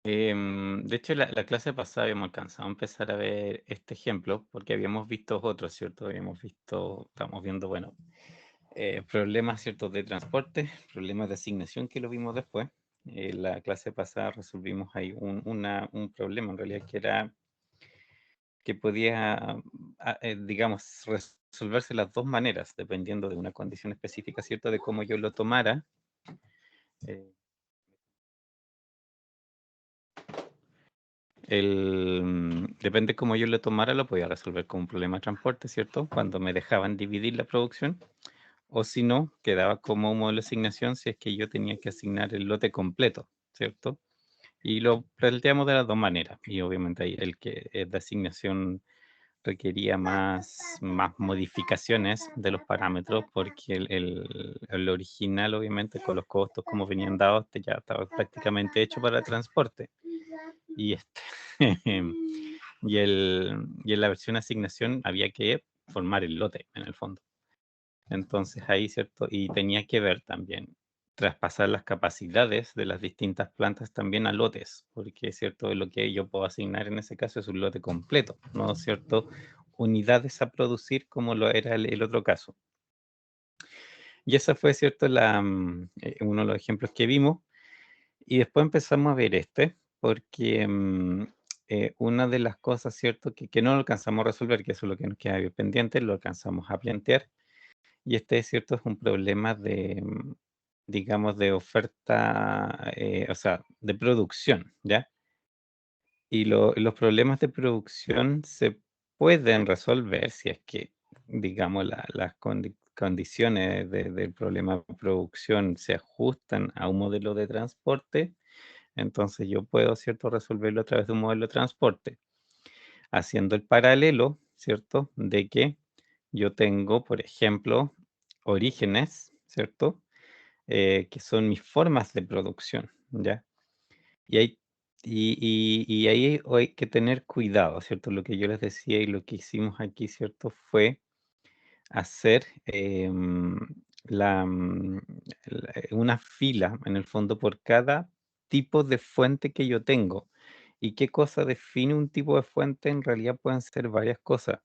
De hecho, la clase pasada habíamos alcanzado a empezar a ver este ejemplo, porque habíamos visto otros, ¿cierto? Estamos viendo, bueno, problemas, ¿cierto? De transporte, problemas de asignación que lo vimos después. La clase pasada resolvimos ahí un problema, en realidad, que era que podía, digamos, resolverse las dos maneras, dependiendo de una condición específica, ¿cierto? De cómo yo lo tomara. eh, Depende cómo yo lo tomara, lo podía resolver con un problema de transporte, ¿cierto? Cuando me dejaban dividir la producción, o si no, quedaba como un modelo de asignación si es que yo tenía que asignar el lote completo, ¿cierto? Y lo planteamos de las dos maneras, y obviamente ahí el que es de asignación requería más modificaciones de los parámetros, porque el original, obviamente, con los costos como venían dados, ya estaba prácticamente hecho para transporte. Y este y en la versión asignación había que formar el lote, en el fondo. Entonces ahí, ¿cierto? Y tenía que ver también traspasar las capacidades de las distintas plantas también a lotes, porque, ¿cierto? Lo que yo puedo asignar en ese caso es un lote completo, ¿no? ¿Cierto? Unidades a producir como lo era el otro caso. Y esa fue, ¿cierto? Uno de los ejemplos que vimos. Y después empezamos a ver porque una de las cosas, ¿cierto? Que no alcanzamos a resolver, que eso es lo que nos queda pendiente, lo alcanzamos a plantear. Y ¿cierto? Es un problema digamos, de oferta, o sea, de producción, ¿ya? Y los problemas de producción se pueden resolver si es que, digamos, las condiciones del problema de producción se ajustan a un modelo de transporte. Entonces yo puedo, ¿cierto?, resolverlo a través de un modelo de transporte, haciendo el paralelo, ¿cierto?, de que yo tengo, por ejemplo, orígenes, ¿cierto?, que son mis formas de producción, ¿ya? Y hay, y ahí hay que tener cuidado, ¿cierto? Lo que yo les decía y lo que hicimos aquí, ¿cierto? Fue hacer la, mm, una fila, en el fondo, por cada tipo de fuente que yo tengo. ¿Y qué cosa define un tipo de fuente? En realidad pueden ser varias cosas.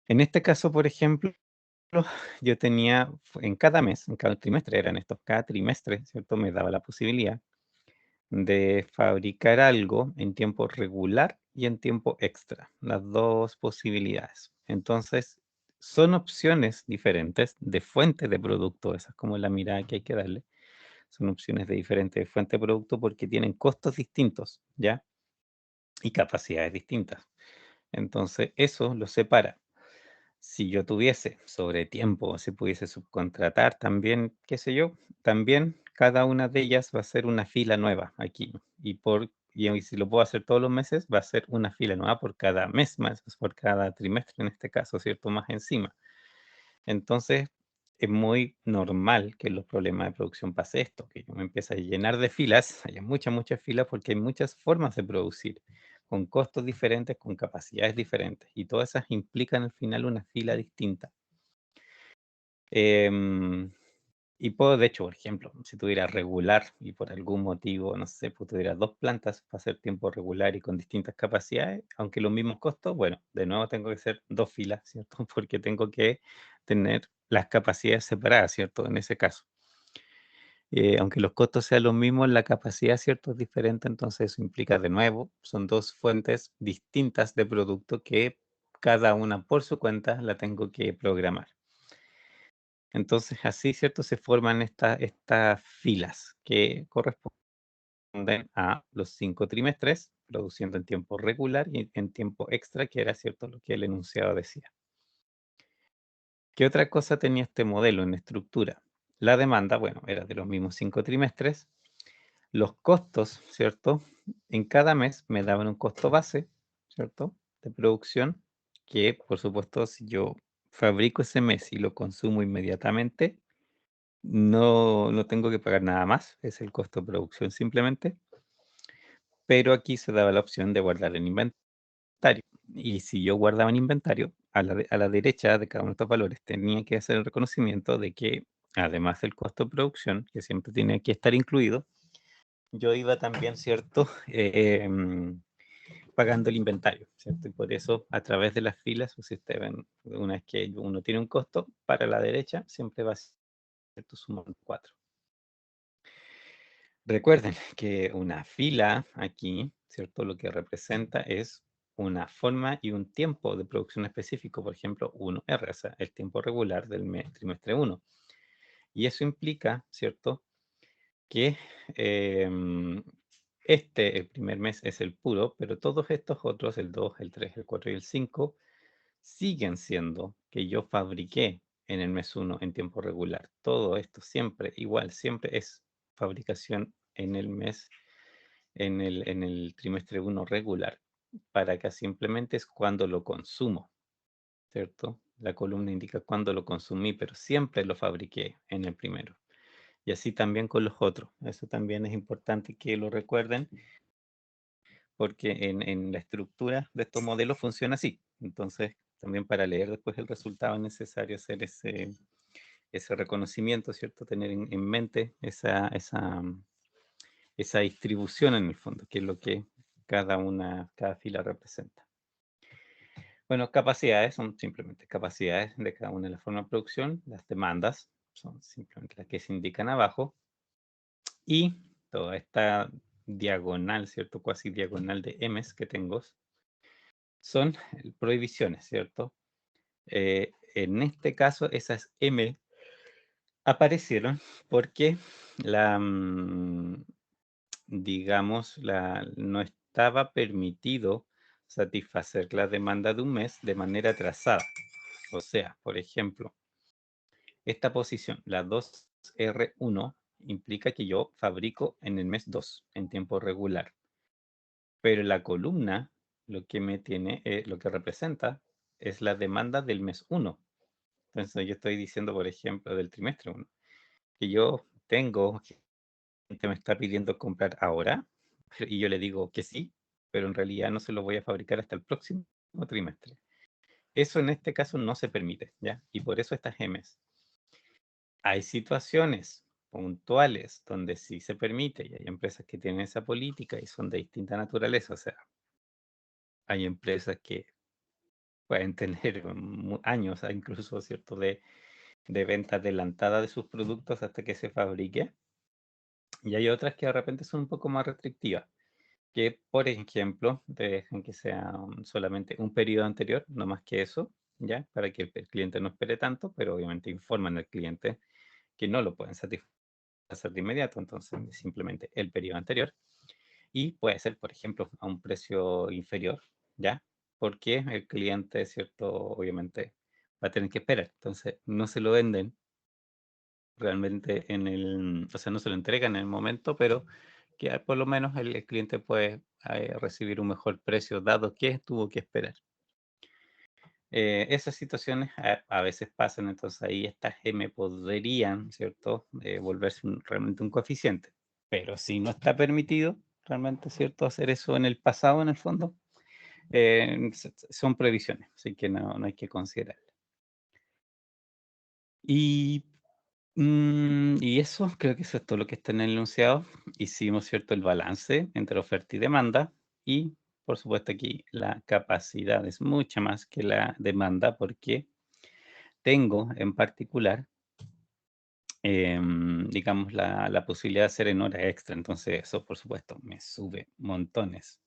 En este caso, por ejemplo, yo tenía en cada mes, en cada trimestre, eran estos, cada trimestre, ¿cierto? Me daba la posibilidad de fabricar algo en tiempo regular y en tiempo extra, las dos posibilidades. Entonces, son opciones diferentes de fuente de producto, esa es como la mirada que hay que darle. Son opciones de diferentes fuente de producto porque tienen costos distintos, ¿ya? Y capacidades distintas. Entonces, eso lo separa. Si yo tuviese sobre tiempo, si pudiese subcontratar también, qué sé yo, también cada una de ellas va a ser una fila nueva aquí. Y si lo puedo hacer todos los meses, va a ser una fila nueva por cada mes más, por cada trimestre en este caso, ¿cierto? Más encima. Entonces, es muy normal que en los problemas de producción pase esto, que yo me empiece a llenar de filas, hay muchas filas porque hay muchas formas de producir, con costos diferentes, con capacidades diferentes, y todas esas implican al final una fila distinta. Em, y puedo, de hecho, por ejemplo, si tuviera regular y por algún motivo, no sé, pues tuviera dos plantas para hacer tiempo regular y con distintas capacidades, aunque los mismos costos, bueno, de nuevo tengo que hacer dos filas, ¿cierto? Porque tengo que tener las capacidades separadas, ¿cierto? En ese caso. Aunque los costos sean los mismos, la capacidad, ¿cierto? Es diferente, entonces eso implica de nuevo, son dos fuentes distintas de producto que cada una por su cuenta la tengo que programar. Entonces, así, ¿cierto? Se forman estas filas que corresponden a los 5 trimestres, produciendo en tiempo regular y en tiempo extra, que era, ¿cierto?, lo que el enunciado decía. ¿Qué otra cosa tenía este modelo en estructura? La demanda, bueno, era de los mismos 5 trimestres. Los costos, ¿cierto? En cada mes me daban un costo base, ¿cierto? De producción, que por supuesto, si yo fabrico ese mes y lo consumo inmediatamente, no tengo que pagar nada más, es el costo de producción simplemente, pero aquí se daba la opción de guardar en inventario. Y si yo guardaba en inventario, a la derecha de cada uno de estos valores tenía que hacer el reconocimiento de que, además del costo de producción, que siempre tiene que estar incluido, yo iba también, ¿cierto? Pagando el inventario, ¿cierto? Y por eso, a través de las filas, o si ustedes ven, una vez que uno tiene un costo, para la derecha siempre va a ser suma 4. Recuerden que una fila aquí, ¿cierto? Lo que representa es una forma y un tiempo de producción específico, por ejemplo, 1R, o sea, el tiempo regular del trimestre 1. Y eso implica, ¿cierto? Que el primer mes es el puro, pero todos estos otros, el 2, el 3, el 4 y el 5, siguen siendo que yo fabriqué en el mes 1 en tiempo regular. Todo esto siempre igual, siempre es fabricación en el mes, en el trimestre 1 regular. Para acá simplemente es cuando lo consumo, ¿cierto? La columna indica cuándo lo consumí, pero siempre lo fabriqué en el primero. Y así también con los otros. Eso también es importante que lo recuerden, porque en la estructura de estos modelos funciona así. Entonces, también para leer después el resultado es necesario hacer ese reconocimiento, ¿cierto? Tener en mente esa distribución en el fondo, que es lo que cada fila representa. Bueno, capacidades son simplemente capacidades de cada una de las formas de producción. Las demandas son simplemente las que se indican abajo. Y toda esta diagonal, ¿cierto? Cuasi diagonal de M's que tengo son prohibiciones, ¿cierto? En este caso, esas M aparecieron porque digamos, no estaba permitido satisfacer la demanda de un mes de manera trazada. O sea, por ejemplo, esta posición, la 2R1, implica que yo fabrico en el mes 2, en tiempo regular. Pero la columna, lo que representa, es la demanda del mes 1. Entonces yo estoy diciendo, por ejemplo, del trimestre 1, que yo tengo, gente me está pidiendo comprar ahora, y yo le digo que sí, pero en realidad no se lo voy a fabricar hasta el próximo trimestre. Eso en este caso no se permite, ¿ya? Y por eso estas gemes. Hay situaciones puntuales donde sí se permite, y hay empresas que tienen esa política y son de distinta naturaleza. O sea, hay empresas que pueden tener años, incluso, ¿cierto?, de venta adelantada de sus productos hasta que se fabrique. Y hay otras que de repente son un poco más restrictivas, que por ejemplo te dejan que sea solamente un periodo anterior, no más que eso, ¿ya? Para que el cliente no espere tanto, pero obviamente informan al cliente que no lo pueden satisfacer de inmediato, entonces simplemente el periodo anterior. Y puede ser, por ejemplo, a un precio inferior, ¿ya? Porque el cliente, ¿cierto? Obviamente va a tener que esperar. Entonces, no se lo venden realmente o sea, no se lo entregan en el momento, pero que por lo menos el cliente puede recibir un mejor precio, dado que tuvo que esperar. Esas situaciones a veces pasan, entonces ahí estas M podrían, ¿cierto?, volverse realmente un coeficiente. Pero si no está permitido realmente, ¿cierto?, hacer eso en el pasado, en el fondo, son previsiones, así que no hay que considerar. Y eso, creo que eso es todo lo que está en el enunciado. Hicimos, ¿cierto?, el balance entre oferta y demanda. Y, por supuesto, aquí la capacidad es mucha más que la demanda, porque tengo en particular, digamos, la posibilidad de hacer en hora extra. Entonces, eso, por supuesto, me sube montones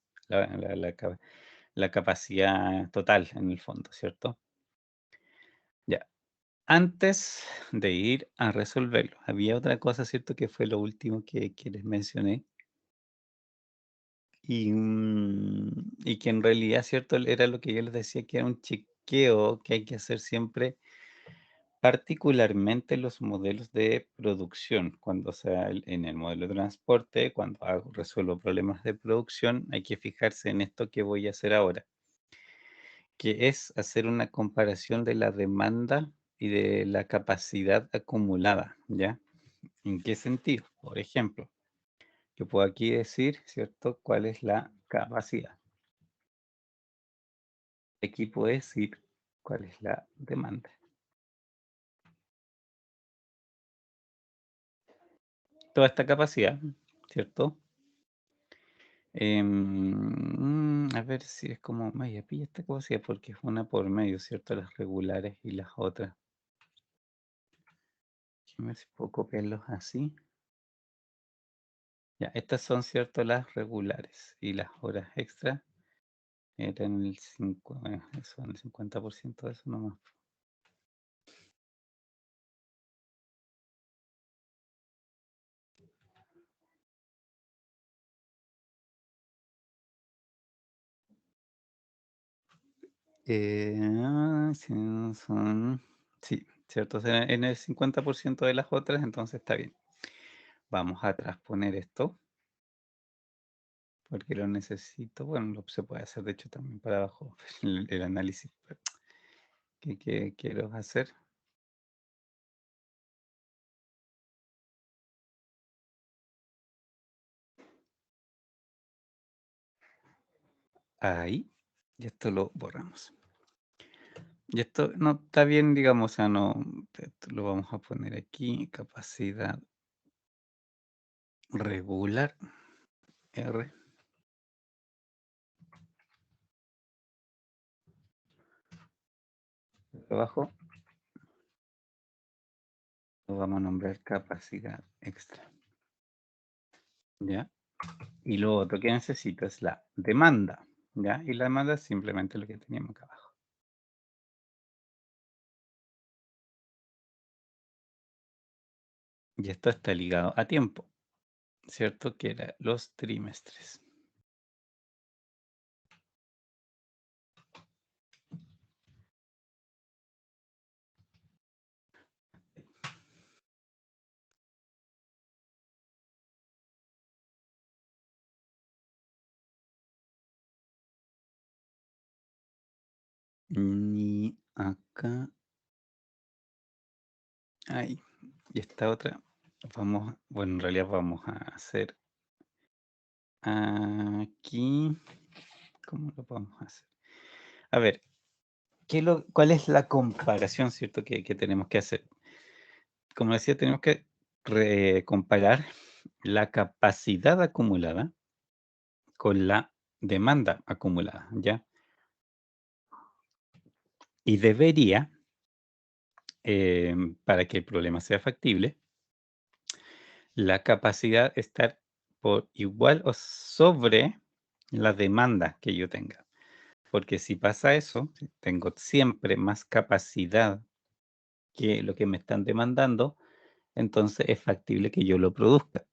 la capacidad total en el fondo, ¿cierto? Ya. Antes de ir a resolverlo, había otra cosa, ¿cierto? Que fue lo último que les mencioné. Y que en realidad, ¿cierto? Era lo que yo les decía, que era un chequeo que hay que hacer siempre, particularmente los modelos de producción. Cuando sea en el modelo de transporte, cuando resuelvo problemas de producción, hay que fijarse en esto que voy a hacer ahora, que es hacer una comparación de la demanda y de la capacidad acumulada, ¿ya? ¿En qué sentido? Por ejemplo, yo puedo aquí decir, ¿cierto?, cuál es la capacidad. Aquí puedo decir cuál es la demanda. Toda esta capacidad, ¿cierto? A ver si es como media pilla esta cosa, porque es una por medio, ¿cierto? Las regulares y las otras. Déjame ver si puedo copiarlos así. Ya, estas son, ¿cierto? Las regulares y las horas extras eran el 50% de eso nomás. Sí, sí, ¿cierto? O sea, en el 50% de las otras, entonces está bien. Vamos a transponer esto, porque lo necesito. Bueno, se puede hacer, de hecho, también para abajo el análisis que quiero hacer. Ahí, y esto lo borramos. Y esto no está bien, digamos, o sea, no, esto lo vamos a poner aquí, capacidad regular, R. Abajo lo vamos a nombrar capacidad extra. ¿Ya? Y lo otro que necesito es la demanda, ¿ya? Y la demanda es simplemente lo que teníamos acá abajo. Y esto está ligado a tiempo, ¿cierto? Que era los trimestres. Y acá, ahí. Y esta otra, bueno, en realidad vamos a hacer aquí, ¿cómo lo podemos hacer? A ver, ¿cuál es la comparación, cierto, que tenemos que hacer? Como decía, tenemos que comparar la capacidad acumulada con la demanda acumulada, ¿ya? Y debería, para que el problema sea factible, la capacidad estar por igual o sobre la demanda que yo tenga. Porque si pasa eso, si tengo siempre más capacidad que lo que me están demandando, entonces es factible que yo lo produzca.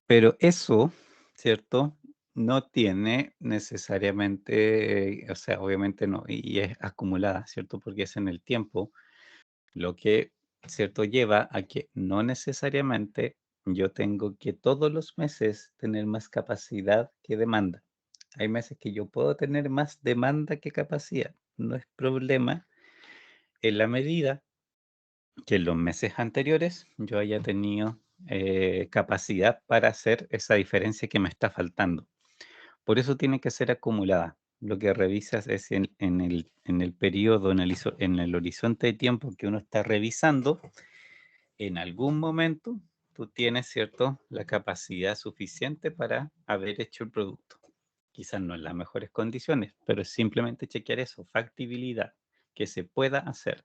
Pero eso, ¿cierto? No tiene necesariamente, o sea, obviamente no, y es acumulada, ¿cierto? Porque es en el tiempo, lo que, ¿cierto? Lleva a que no necesariamente yo tengo que todos los meses tener más capacidad que demanda. Hay meses que yo puedo tener más demanda que capacidad. No es problema en la medida que en los meses anteriores yo haya tenido capacidad para hacer esa diferencia que me está faltando. Por eso tiene que ser acumulada. Lo que revisas es en el periodo, en el horizonte de tiempo que uno está revisando, en algún momento tú tienes, ¿cierto?, la capacidad suficiente para haber hecho el producto. Quizás no en las mejores condiciones, pero es simplemente chequear eso, factibilidad, que se pueda hacer.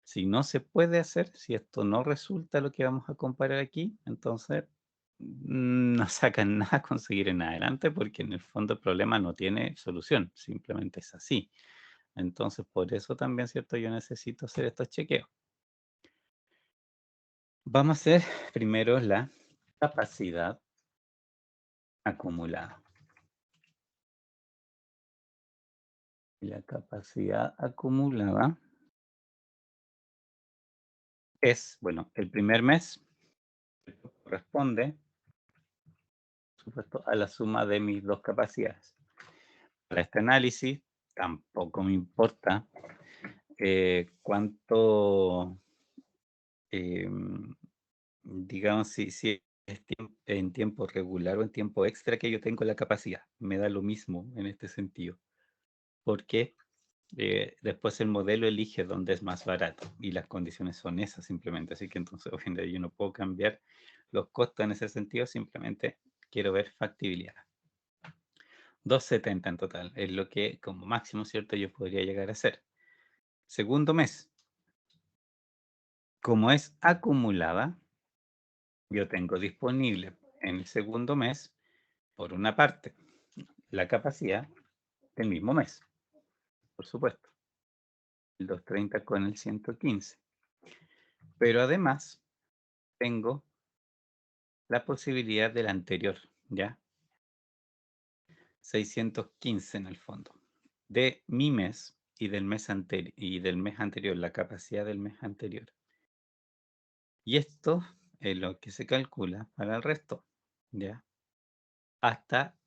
Si no se puede hacer, si esto no resulta lo que vamos a comparar aquí, entonces no sacan nada a conseguir en adelante porque en el fondo el problema no tiene solución, simplemente es así. Entonces, por eso también, ¿cierto? Yo necesito hacer estos chequeos. Vamos a hacer primero la capacidad acumulada. Y la capacidad acumulada es, bueno, el primer mes corresponde, por supuesto, a la suma de mis dos capacidades. Para este análisis tampoco me importa cuánto, em, digamos, si es en tiempo regular o en tiempo extra que yo tengo la capacidad. Me da lo mismo en este sentido. Porque después el modelo elige dónde es más barato y las condiciones son esas simplemente. Así que entonces hoy en día yo no puedo cambiar los costos en ese sentido, simplemente quiero ver factibilidad. 270 en total, es lo que como máximo, ¿cierto?, yo podría llegar a hacer. Segundo mes, como es acumulada, yo tengo disponible en el segundo mes, por una parte, la capacidad del mismo mes, por supuesto, el 230 con el 115. Pero además, tengo la posibilidad del anterior, ¿ya? 615 en el fondo, de mi mes y del mes anterior, la capacidad del mes anterior. Y esto es lo que se calcula para el resto, ¿ya? Hasta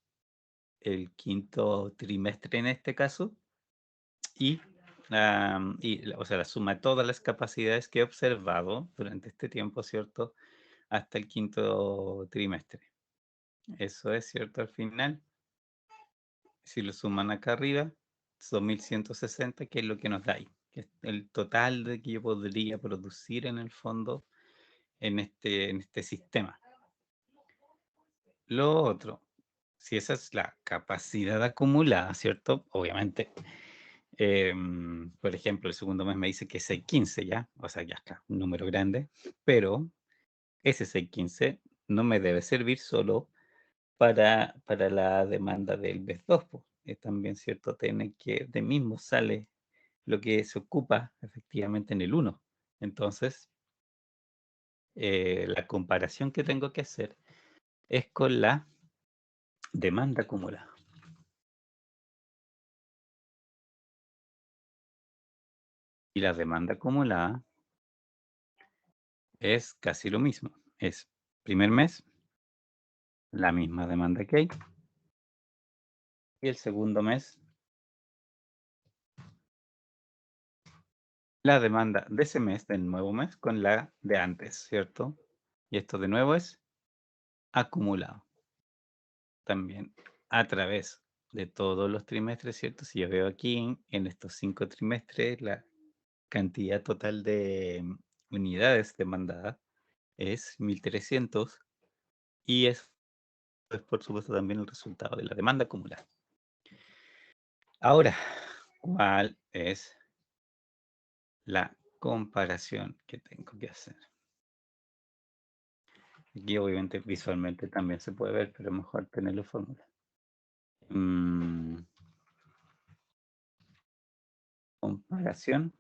el quinto trimestre en este caso, o sea, la suma de todas las capacidades que he observado durante este tiempo, ¿cierto? Hasta el quinto trimestre. Eso es cierto al final. Si lo suman acá arriba, son 1160, que es lo que nos da ahí, que es el total de que yo podría producir en el fondo en este sistema. Lo otro, si esa es la capacidad acumulada, ¿cierto? Obviamente, por ejemplo, el segundo mes me dice que es 615 ya, o sea, ya está, un número grande, pero ese 615 no me debe servir solo para la demanda del mes 2, po. Es también cierto, tiene que de mismo sale lo que se ocupa efectivamente en el 1. Entonces, la comparación que tengo que hacer es con la demanda acumulada. Y la demanda acumulada es casi lo mismo. Es primer mes, la misma demanda que hay. Y el segundo mes, la demanda de ese mes, del nuevo mes, con la de antes, ¿cierto? Y esto de nuevo es acumulado. También a través de todos los trimestres, ¿cierto? Si yo veo aquí en estos 5 trimestres, la cantidad total de unidades demandadas es 1300 y es por supuesto también el resultado de la demanda acumulada. Ahora, ¿cuál es la comparación que tengo que hacer? Aquí obviamente visualmente también se puede ver, pero mejor tenerlo fórmula. Comparación.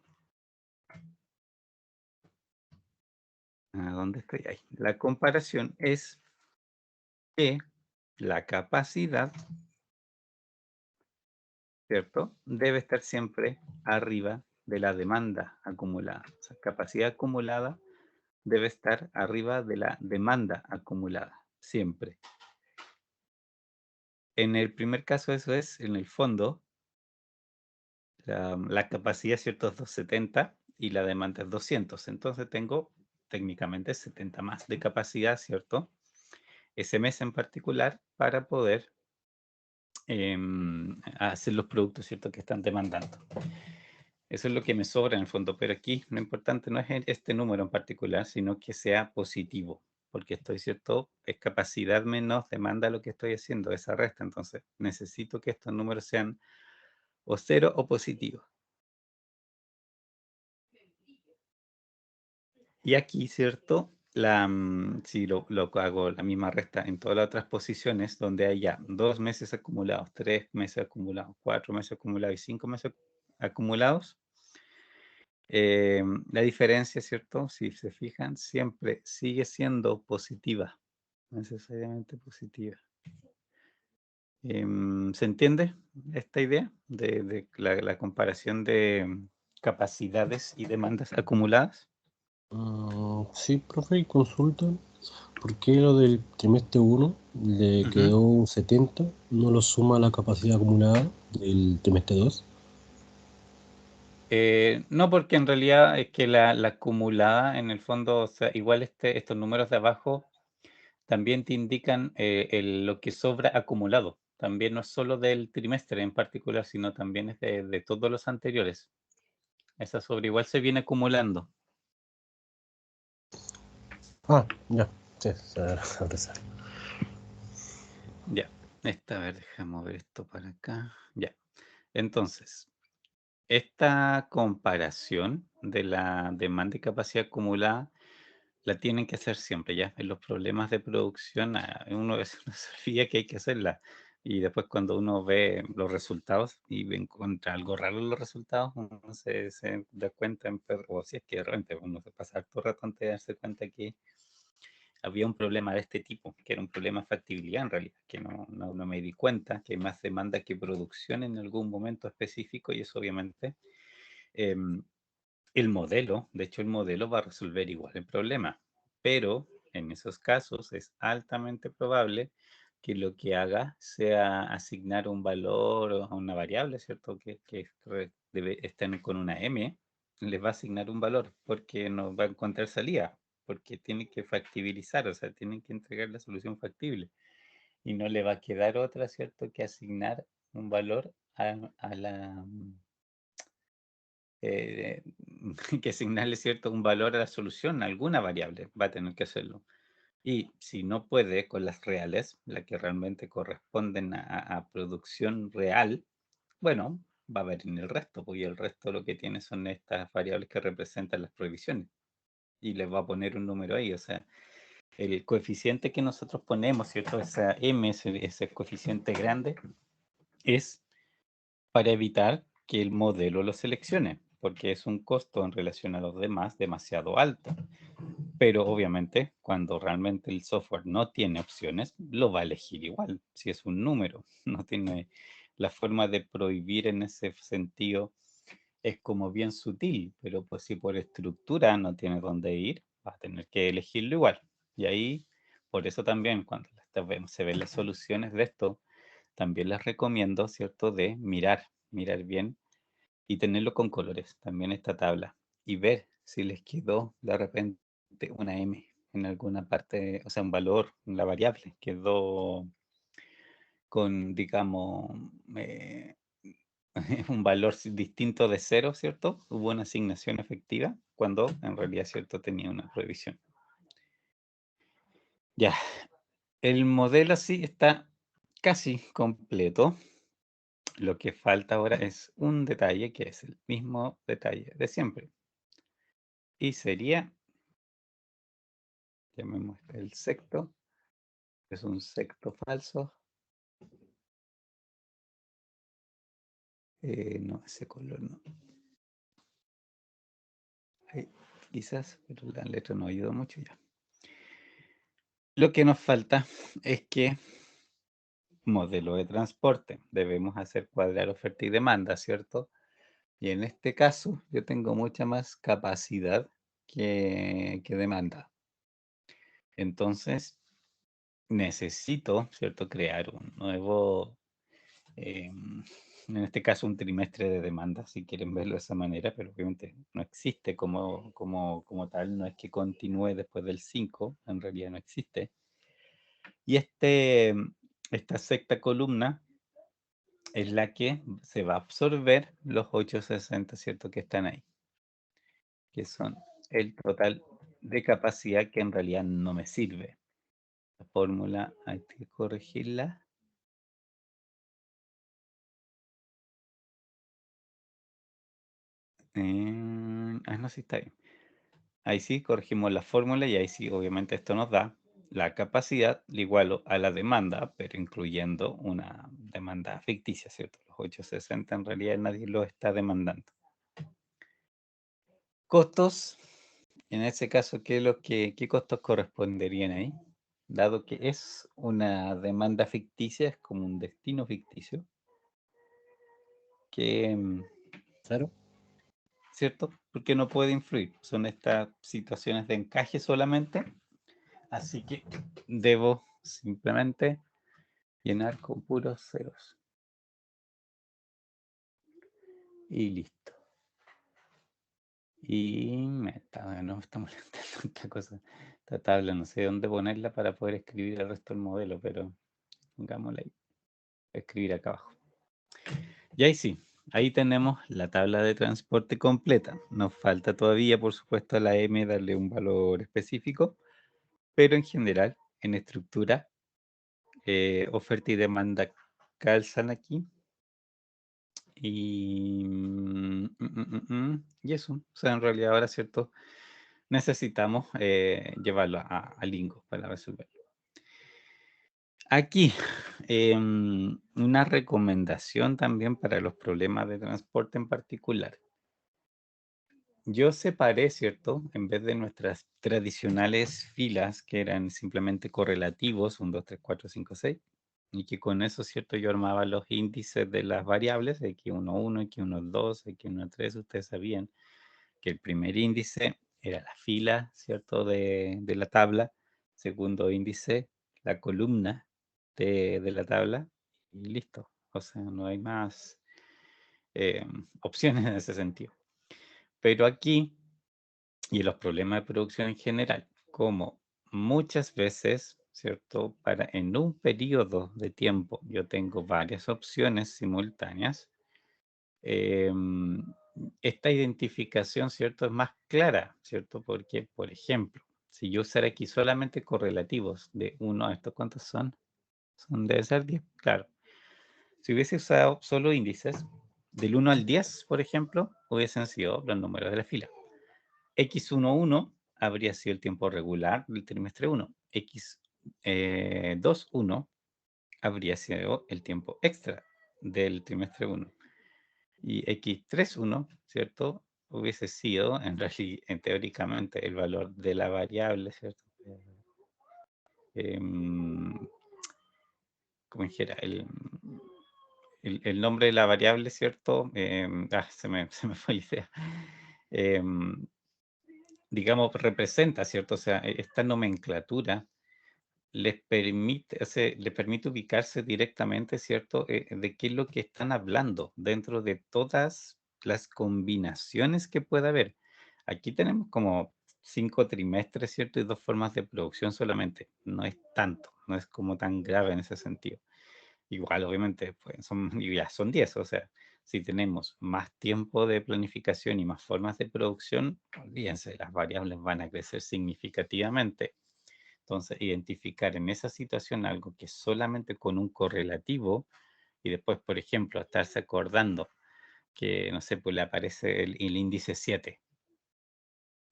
¿A dónde estoy? Ahí. La comparación es que la capacidad, ¿cierto?, debe estar siempre arriba de la demanda acumulada. O sea, capacidad acumulada debe estar arriba de la demanda acumulada, siempre. En el primer caso eso es, en el fondo, la capacidad, ¿cierto?, es 270 y la demanda es 200. Entonces tengo técnicamente 70 más de capacidad, ¿cierto?, ese mes en particular para poder hacer los productos, ¿cierto?, que están demandando. Eso es lo que me sobra en el fondo, pero aquí lo importante no es este número en particular, sino que sea positivo, porque estoy, ¿cierto?, es capacidad menos demanda lo que estoy haciendo, esa resta. Entonces necesito que estos números sean o 0 o positivos. Y aquí, ¿cierto?, si lo hago la misma resta en todas las otras posiciones donde haya 2 meses acumulados, 3 meses acumulados, 4 meses acumulados y 5 meses acumulados, la diferencia, ¿cierto?, si se fijan, siempre sigue siendo positiva, no necesariamente positiva. ¿Se entiende esta idea de la comparación de capacidades y demandas acumuladas? Sí, profe, y consulta. ¿Por qué lo del trimestre 1 le quedó un 70? ¿No lo suma a la capacidad acumulada del trimestre 2? No, porque en realidad es que la acumulada, en el fondo, o sea, igual estos números de abajo también te indican lo que sobra acumulado. También no es solo del trimestre en particular, sino también es de todos los anteriores. Esa sobra igual se viene acumulando. Ah, ya. Sí, ahora sale. Ya. A ver, déjame mover esto para acá. Ya. Entonces, esta comparación de la demanda y capacidad acumulada la tienen que hacer siempre, ¿ya? En los problemas de producción, uno a veces no se olvida que hay que hacerla. Y después cuando uno ve los resultados y encuentra algo raro en los resultados, uno se da cuenta, o si es que de repente uno se pasa harto rato antes de darse cuenta que había un problema de este tipo, que era un problema de factibilidad en realidad, que no me di cuenta, que hay más demanda que producción en algún momento específico y eso obviamente em, el modelo, de hecho el modelo va a resolver igual el problema, pero en esos casos es altamente probable que lo que haga sea asignar un valor a una variable, ¿cierto? Estén con una M, les va a asignar un valor porque no va a encontrar salida, porque tiene que factibilizar, o sea, tienen que entregar la solución factible y no le va a quedar otra, ¿cierto? Que asignar un valor a la eh, que asignarle cierto un valor a la solución, a alguna variable, va a tener que hacerlo. Y si no puede con las reales, las que realmente corresponden a producción real, bueno, va a ver en el resto, porque el resto lo que tiene son estas variables que representan las prohibiciones. Y les va a poner un número ahí, o sea, el coeficiente que nosotros ponemos, ¿cierto? Esa M, ese coeficiente grande, es para evitar que el modelo lo seleccione, porque es un costo en relación a los demás demasiado alto. Pero obviamente, cuando realmente el software no tiene opciones, lo va a elegir igual, si es un número. No tiene la forma de prohibir en ese sentido, es como bien sutil, pero pues si por estructura no tiene dónde ir, va a tener que elegirlo igual. Y ahí, por eso también, cuando se ven las soluciones de esto, también les recomiendo, ¿cierto?, de mirar bien y tenerlo con colores, también esta tabla, y ver si les quedó de repente una M en alguna parte, o sea, un valor, la variable, quedó con, digamos, un valor distinto de cero, ¿cierto? Hubo una asignación efectiva cuando en realidad, ¿cierto?, tenía una prohibición. Ya, el modelo sí está casi completo. Lo que falta ahora es un detalle que es el mismo detalle de siempre. Y sería, llamemos el secto, es un secto falso. No, ese color no. Ahí, quizás, pero la letra no ayuda mucho ya. Lo que nos falta es que modelo de transporte. Debemos hacer cuadrar oferta y demanda, ¿cierto? Y en este caso yo tengo mucha más capacidad que demanda. Entonces necesito, ¿cierto?, crear un nuevo, en este caso un trimestre de demanda, si quieren verlo de esa manera, pero obviamente no existe como tal, no es que continúe después del 5, en realidad no existe. Y esta sexta columna es la que se va a absorber los 860, ¿cierto?, que están ahí, que son el total de capacidad que en realidad no me sirve. La fórmula hay que corregirla. No, sí está bien. Ahí sí corregimos la fórmula y ahí sí, obviamente esto nos da la capacidad igual a la demanda, pero incluyendo una demanda ficticia, ¿cierto? Los 860 en realidad nadie lo está demandando. Costos, en ese caso, ¿qué costos corresponderían ahí? Dado que es una demanda ficticia, es como un destino ficticio, que, Claro. ¿cierto? Porque no puede influir. Son estas situaciones de encaje solamente. Así que debo simplemente llenar con puros ceros. Y listo. Y no me está molestando esta cosa. Esta tabla, no sé dónde ponerla para poder escribir el resto del modelo, pero pongámosla ahí. Escribir acá abajo. Y ahí sí, ahí tenemos la tabla de transporte completa. Nos falta todavía, por supuesto, a la M darle un valor específico, pero en general, en estructura, oferta y demanda calzan aquí. Y eso, o sea, en realidad ahora, ¿cierto? Necesitamos llevarlo a Lingo para resolverlo. Aquí, una recomendación también para los problemas de transporte en particular. Yo separé, ¿cierto? En vez de nuestras tradicionales filas, que eran simplemente correlativos, 1, 2, 3, 4, 5, 6, y que con eso, ¿cierto? Yo armaba los índices de las variables, X11, X12, X13, ustedes sabían que el primer índice era la fila, ¿cierto? De la tabla, segundo índice, la columna de la tabla, y listo. O sea, no hay más opciones en ese sentido. Pero aquí, y los problemas de producción en general, como muchas veces, ¿cierto? En un periodo de tiempo yo tengo varias opciones simultáneas, esta identificación, ¿cierto? Es más clara, ¿cierto? Porque, por ejemplo, si yo usara aquí solamente correlativos de 1 a estos, ¿cuántos son? Debe ser 10, claro. Si hubiese usado solo índices, del 1 al 10, por ejemplo, hubiesen sido los números de la fila. X11 habría sido el tiempo regular del trimestre 1. X21 habría sido el tiempo extra del trimestre 1. Y X31, ¿cierto? Hubiese sido, teóricamente, el valor de la variable, ¿cierto? Como dijera, el nombre de la variable, ¿cierto? Se me fue la idea. Digamos, representa, ¿cierto? O sea, esta nomenclatura les permite ubicarse directamente, ¿cierto? De qué es lo que están hablando dentro de todas las combinaciones que pueda haber. Aquí tenemos como 5 trimestres, ¿cierto? Y 2 formas de producción solamente. No es tanto, no es como tan grave en ese sentido. Igual, obviamente, pues ya son 10, o sea, si tenemos más tiempo de planificación y más formas de producción, olvídense, las variables van a crecer significativamente. Entonces, identificar en esa situación algo que solamente con un correlativo y después, por ejemplo, estarse acordando que, no sé, pues le aparece el índice 7,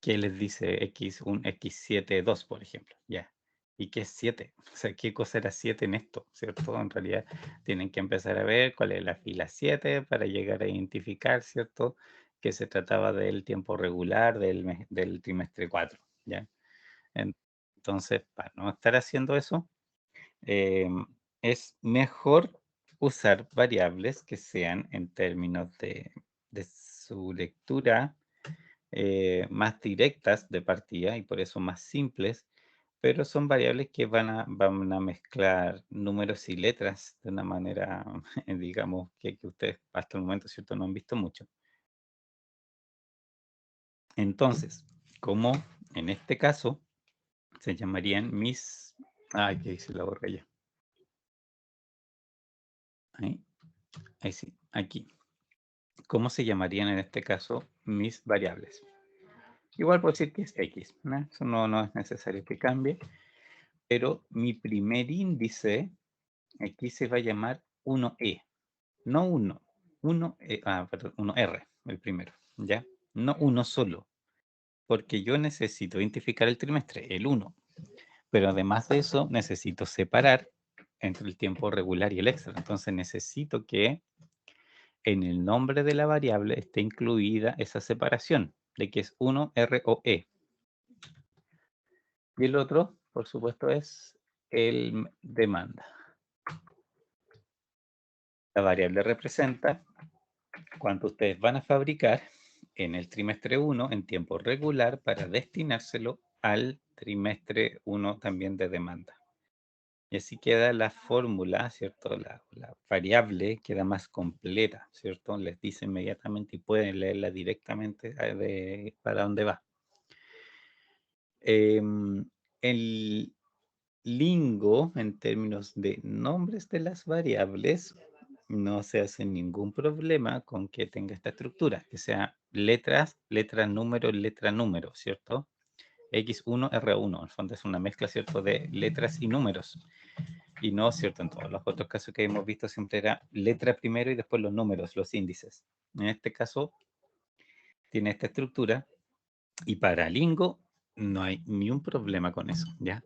que les dice un X72, por ejemplo, ya. ¿Y qué es 7? O sea, ¿qué cosa era 7 en esto? ¿Cierto? En realidad tienen que empezar a ver cuál es la fila 7 para llegar a identificar, ¿cierto? Que se trataba del tiempo regular del trimestre 4, ¿ya? Entonces, para no estar haciendo eso, es mejor usar variables que sean en términos de su lectura más directas de partida y por eso más simples, pero son variables que van a mezclar números y letras de una manera, digamos, que ustedes hasta el momento, ¿cierto?, no han visto mucho. Entonces, como en este caso se llamarían mis... Ay, que hice la borra ya. Ahí sí, aquí. ¿Cómo se llamarían en este caso mis variables? Igual puedo decir que es X, ¿no? Eso no es necesario que cambie, pero mi primer índice aquí se va a llamar 1E, no 1, 1R, el primero, ¿ya? No uno solo, porque yo necesito identificar el trimestre, el 1, pero además de eso necesito separar entre el tiempo regular y el extra, entonces necesito que en el nombre de la variable esté incluida esa separación de que es 1 R o E. Y el otro, por supuesto, es el demanda. La variable representa cuánto ustedes van a fabricar en el trimestre 1 en tiempo regular para destinárselo al trimestre 1 también de demanda. Y así queda la fórmula, ¿cierto? La variable queda más completa, ¿cierto? Les dice inmediatamente y pueden leerla directamente para dónde va. El Lingo, en términos de nombres de las variables, no se hace ningún problema con que tenga esta estructura, que sea letras, letra, número, ¿cierto? X1, R1, en el fondo es una mezcla, ¿cierto?, de letras y números. Y no, ¿cierto? En todos los otros casos que hemos visto siempre era letra primero y después los números, los índices. En este caso tiene esta estructura y para Lingo no hay ni un problema con eso, ¿ya?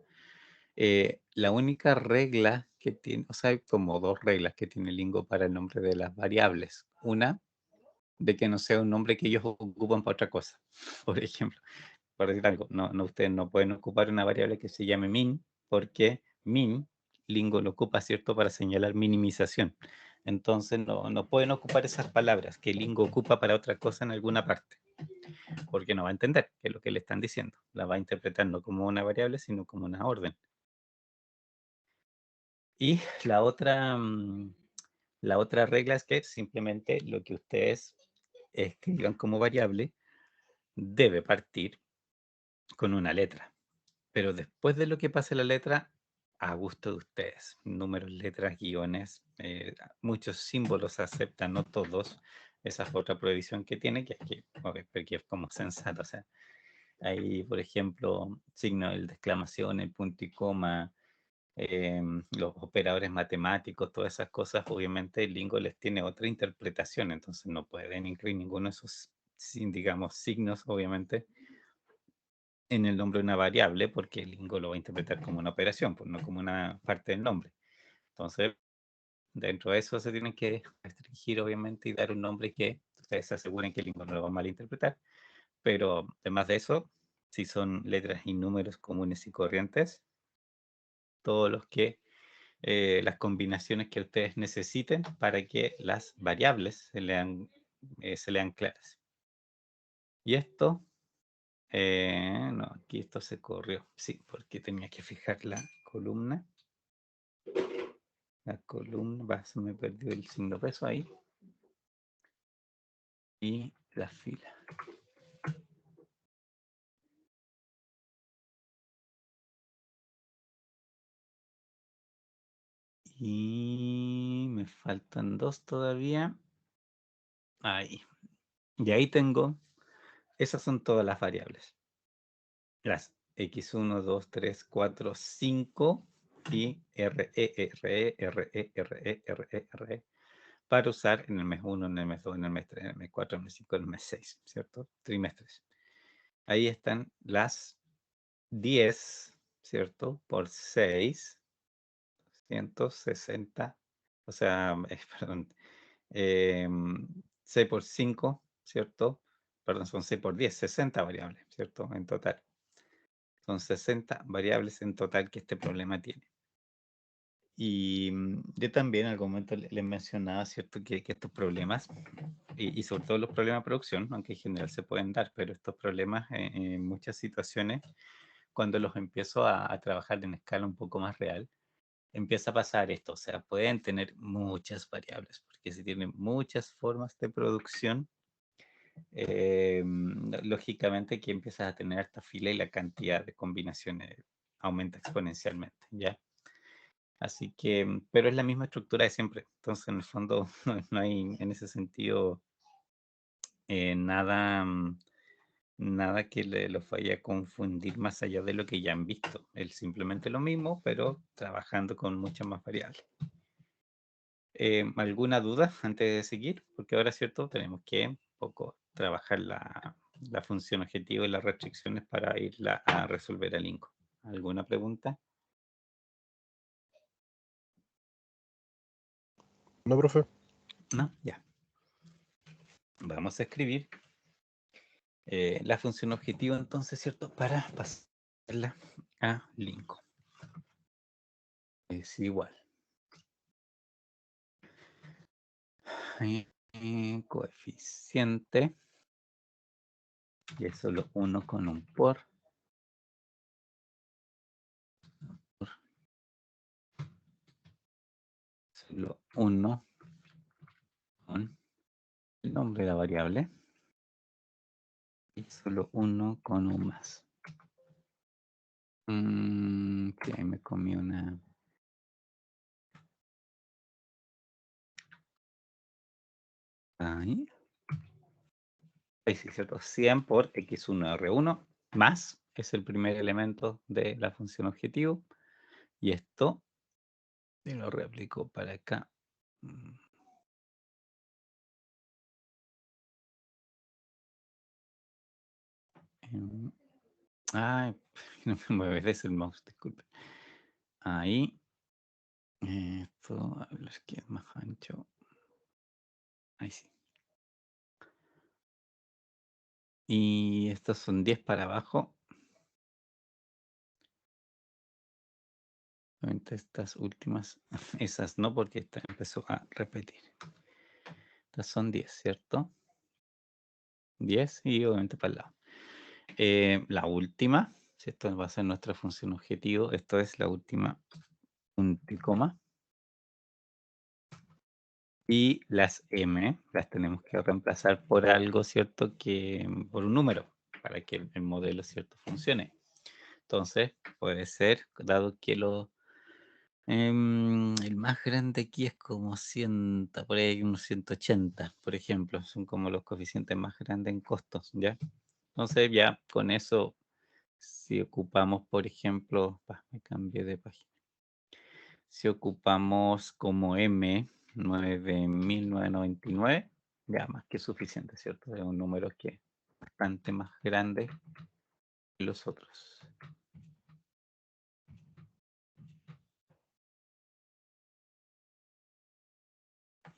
La única regla que tiene, o sea, hay como dos reglas que tiene Lingo para el nombre de las variables. Una, de que no sea un nombre que ellos ocupan para otra cosa. Por ejemplo, por decir algo, ustedes no pueden ocupar una variable que se llame min, porque min, Lingo lo ocupa, ¿cierto?, para señalar minimización. Entonces no pueden ocupar esas palabras que Lingo ocupa para otra cosa en alguna parte, porque no va a entender qué es lo que le están diciendo. La va a interpretar no como una variable, sino como una orden. Y la otra regla es que simplemente lo que ustedes escriban como variable debe partir con una letra. Pero después de lo que pase la letra, a gusto de ustedes. Números, letras, guiones, muchos símbolos se aceptan, no todos. Esa es otra prohibición que tiene, que es como sensato. O sea, hay, por ejemplo, signo de exclamación, el punto y coma, los operadores matemáticos, todas esas cosas, obviamente el Lingo les tiene otra interpretación, entonces no pueden incluir ninguno de esos, digamos, signos, obviamente, en el nombre de una variable, porque el Lingo lo va a interpretar como una operación, pues no como una parte del nombre. Entonces, dentro de eso se tienen que restringir, obviamente, y dar un nombre que ustedes se aseguren que el Lingo no lo va a malinterpretar. Pero además de eso, si son letras y números comunes y corrientes, todos los que las combinaciones que ustedes necesiten para que las variables se lean claras. Y esto, no, aquí esto se corrió, sí, porque tenía que fijar la columna. La columna, se me perdió el signo peso ahí. Y la fila. Y me faltan dos todavía. Ahí. Y ahí tengo, esas son todas las variables. Las X1, 2, 3, 4, 5 y RE para usar en el mes 1, en el mes 2, en el mes 3, en el mes 4, en el mes 5, en el mes 6, ¿cierto? Trimestres. Ahí están las 10, ¿cierto? Por 6, 160, o sea, perdón, 6 por 5, ¿cierto? Perdón, son 6 por 10, 60 variables, ¿cierto? En total. Son 60 variables en total que este problema tiene. Y yo también en algún momento les mencionaba, ¿cierto?, que estos problemas, y sobre todo los problemas de producción, aunque en general se pueden dar, pero estos problemas en muchas situaciones, cuando los empiezo a trabajar en escala un poco más real, empieza a pasar esto. O sea, pueden tener muchas variables, porque si tienen muchas formas de producción, lógicamente que empiezas a tener esta fila y la cantidad de combinaciones aumenta exponencialmente, ¿ya? Así que, pero es la misma estructura de siempre. Entonces, en el fondo, no hay en ese sentido nada, nada que los vaya a confundir más allá de lo que ya han visto. Es simplemente lo mismo, pero trabajando con muchas más variables. ¿Alguna duda antes de seguir? Porque ahora, ¿cierto? Tenemos que un poco trabajar la función objetivo y las restricciones para irla a resolver al INCO. ¿Alguna pregunta? No, profe. No, ya. Vamos a escribir la función objetivo entonces, ¿cierto? Para pasarla a Lincoln. Es igual. Coeficiente. Y es solo 1 con un por. Solo 1 con el nombre de la variable. Y solo 1 con un más. Que ahí me comí una... Ahí. Ahí sí, ¿cierto? 100 por x1 r1 más es el primer elemento de la función objetivo. Y esto Y lo replico para acá. Ay, no me mueves el mouse, disculpe. Ahí. Esto, a ver que es más ancho. Ahí sí. Y estos son 10 para abajo. Obviamente estas últimas, esas no, porque esta empezó a repetir. Estas son 10, ¿cierto? 10 y obviamente para el lado. La última, si esto va a ser nuestra función objetivo, esto es la última punto y coma. Y las m las tenemos que reemplazar por algo, ¿cierto? Por un número, para que el modelo, ¿cierto? Funcione. Entonces, puede ser, dado que el más grande aquí es como 100, por ahí unos 180, por ejemplo. Son como los coeficientes más grandes en costos, ¿ya? Entonces, ya con eso, si ocupamos, por ejemplo, me cambié de página. Si ocupamos como M 9.999, ya más que suficiente, ¿cierto? Es un número que es bastante más grande que los otros.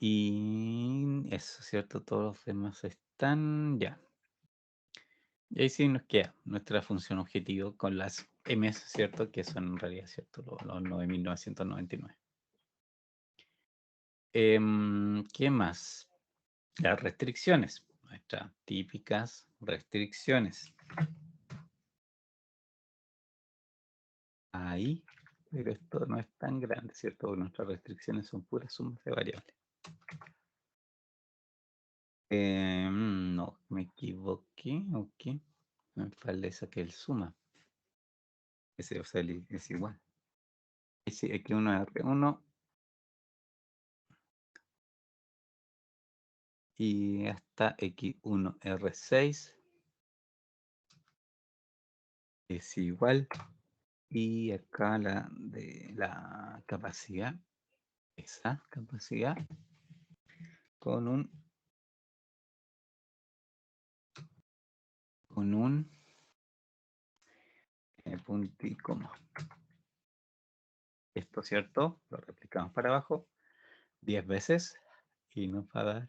Y eso, ¿cierto? Todos los demás están ya. Y ahí sí nos queda nuestra función objetivo con las M's, ¿cierto? Que son en realidad, ¿cierto? Los 9.999. ¿Qué más? Las restricciones, nuestras típicas restricciones. Ahí, pero esto no es tan grande, ¿cierto? Porque nuestras restricciones son puras sumas de variables. No, me equivoqué, ok. Me falta que el suma. Ese, o sea, es igual. Sí, X1 es R1 y hasta X1 R6 es igual. Y acá la de la capacidad, esa capacidad con un punto y coma. Esto, ¿cierto? Lo replicamos para abajo 10 veces y nos va a dar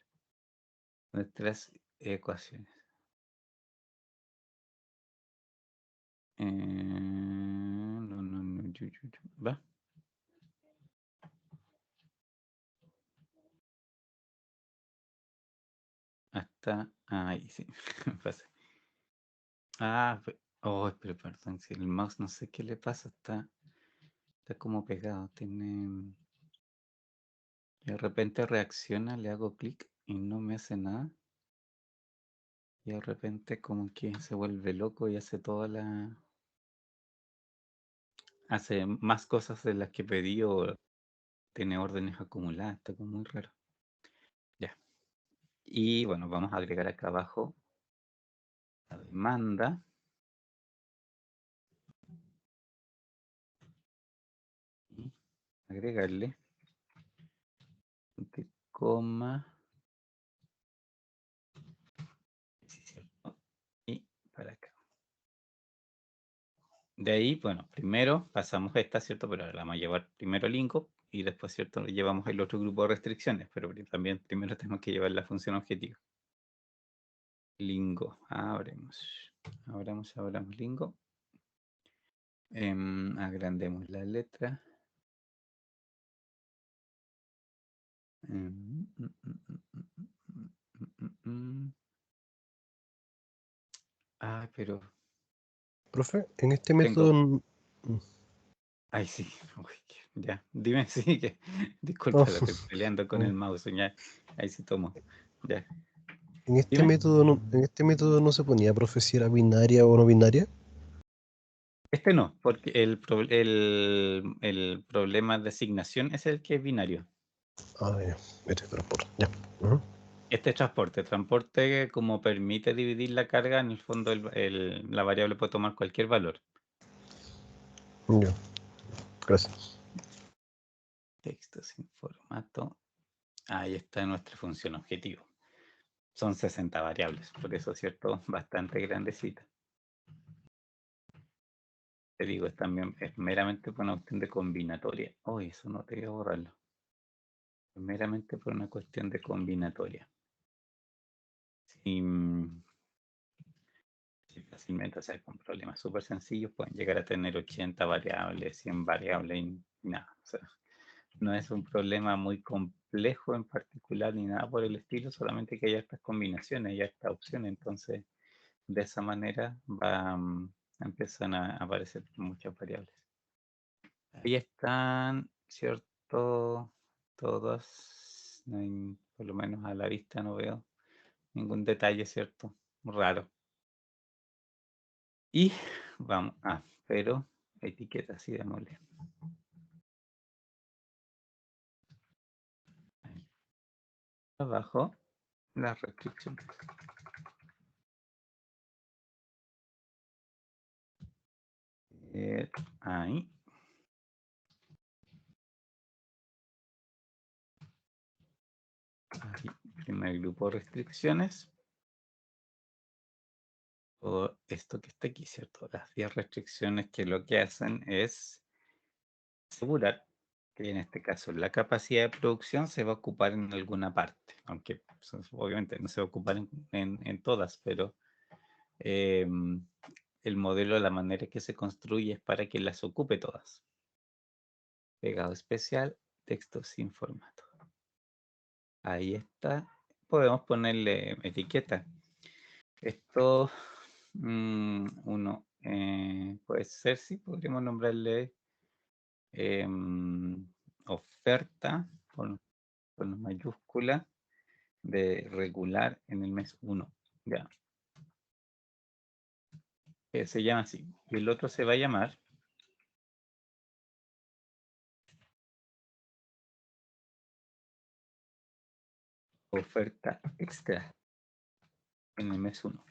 nuestras ecuaciones. Va. Hasta ahí, sí. Oh, pero perdón, si el mouse no sé qué le pasa, está como pegado, tiene... De repente reacciona, le hago clic y no me hace nada. Y de repente como que se vuelve loco y hace hace más cosas de las que pedí o tiene órdenes acumuladas, está como muy raro. Ya. Y bueno, vamos a agregar acá abajo la demanda. Y agregarle coma. Sí, cierto. Y para acá. De ahí, bueno, primero pasamos esta, ¿cierto? Pero la vamos a llevar primero el INCO y después, ¿cierto? Llevamos el otro grupo de restricciones, pero también primero tenemos que llevar la función objetivo. Lingo, abramos Lingo. Agrandemos la letra. Pero... Profe, en este Tengo... método... Ay, sí. Uy, ya, dime, sí, que... Disculpa, la estoy peleando con el mouse, ya. Ahí sí tomo. Ya. En este Dime. método no se ponía, profe, si era binaria o no binaria. Este no, porque el problema de asignación es el que es binario. Ah, ya, este transporte, ya. Este transporte como permite dividir la carga, en el fondo la variable puede tomar cualquier valor. Ya, gracias. texto sin formato. Ahí está nuestra función objetivo. Son 60 variables, por eso, ¿cierto? Bastante grandecita. Te digo, es meramente por una cuestión de combinatoria. Oh, eso no te voy a borrarlo. Es meramente por una cuestión de combinatoria. Si fácilmente, o sea, con problemas súper sencillos pueden llegar a tener 80 variables, 100 variables y nada. O sea, no es un problema muy complejo en particular ni nada por el estilo, solamente que haya estas combinaciones, haya esta opción. Entonces, de esa manera empiezan a aparecer muchas variables. Ahí están, ¿cierto? Todas, por lo menos a la vista no veo ningún detalle, ¿cierto? Raro. Y vamos, pero etiquetas, sí, démosle. Ahí. Abajo, las restricciones. Ahí. Ahí, primer grupo de restricciones. Todo esto que está aquí, ¿cierto? Las 10 restricciones que lo que hacen es asegurar que en este caso la capacidad de producción se va a ocupar en alguna parte, aunque obviamente no se va a ocupar en todas, pero el modelo, la manera que se construye es para que las ocupe todas. Pegado especial, texto sin formato. Ahí está. Podemos ponerle etiqueta. Esto, uno, puede ser, sí, podríamos nombrarle oferta con mayúscula de regular en el mes 1. Ya. Se llama así. Y el otro se va a llamar oferta extra en el mes 1.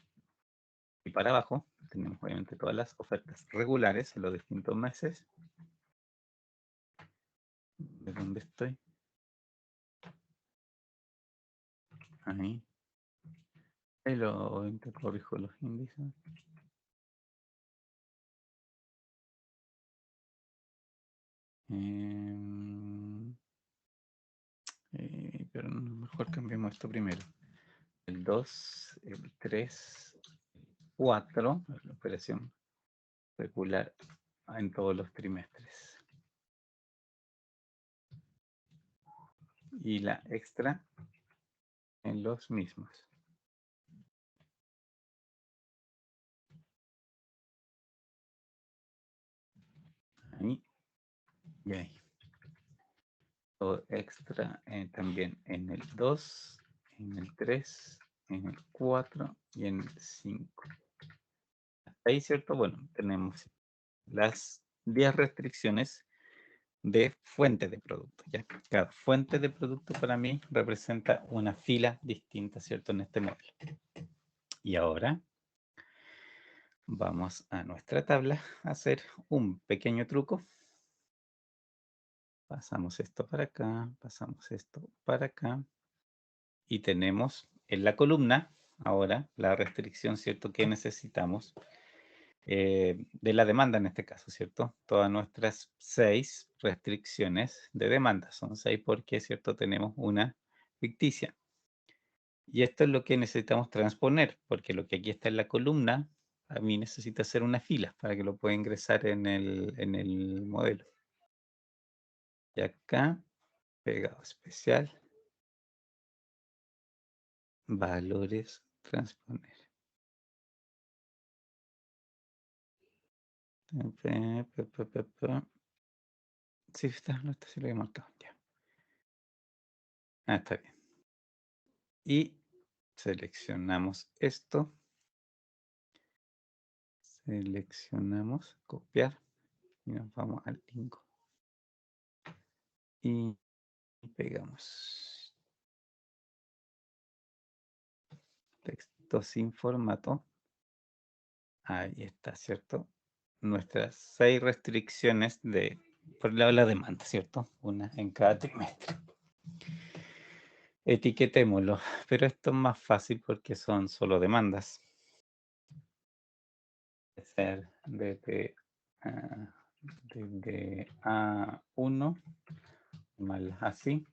Y para abajo tenemos obviamente todas las ofertas regulares en los distintos meses. ¿De dónde estoy? Ahí. Ahí lo corrijo los índices. Pero mejor cambiemos esto primero. El 2, el 3, 4, la operación regular en todos los trimestres. Y la extra en los mismos. Ahí y ahí. Todo extra también en el 2, en el 3, en el 4 y en el 5. Hasta ahí, ¿cierto? Bueno, tenemos las 10 restricciones de fuente de producto. ¿Ya? Cada fuente de producto para mí representa una fila distinta, ¿cierto? En este modelo. Y ahora vamos a nuestra tabla a hacer un pequeño truco. Pasamos esto para acá, pasamos esto para acá. Y tenemos en la columna ahora la restricción, ¿cierto? Que necesitamos de la demanda en este caso, ¿cierto? Todas nuestras 6 restricciones de demanda. Son 6 porque, ¿cierto? Tenemos una ficticia. Y esto es lo que necesitamos transponer, porque lo que aquí está en la columna, a mí necesita hacer una fila para que lo pueda ingresar en el modelo. Y acá, pegado especial, valores, transponer. Sí, no está, sí lo he marcado, ya. Está bien. Y seleccionamos esto. Seleccionamos, copiar. Y nos vamos al link. Y pegamos. Texto sin formato. Ahí está, ¿cierto? Nuestras 6 restricciones de por el lado de la demanda, ¿cierto? Una en cada trimestre. Etiquetémoslo, pero esto es más fácil porque son solo demandas. Puede ser desde A1 más así.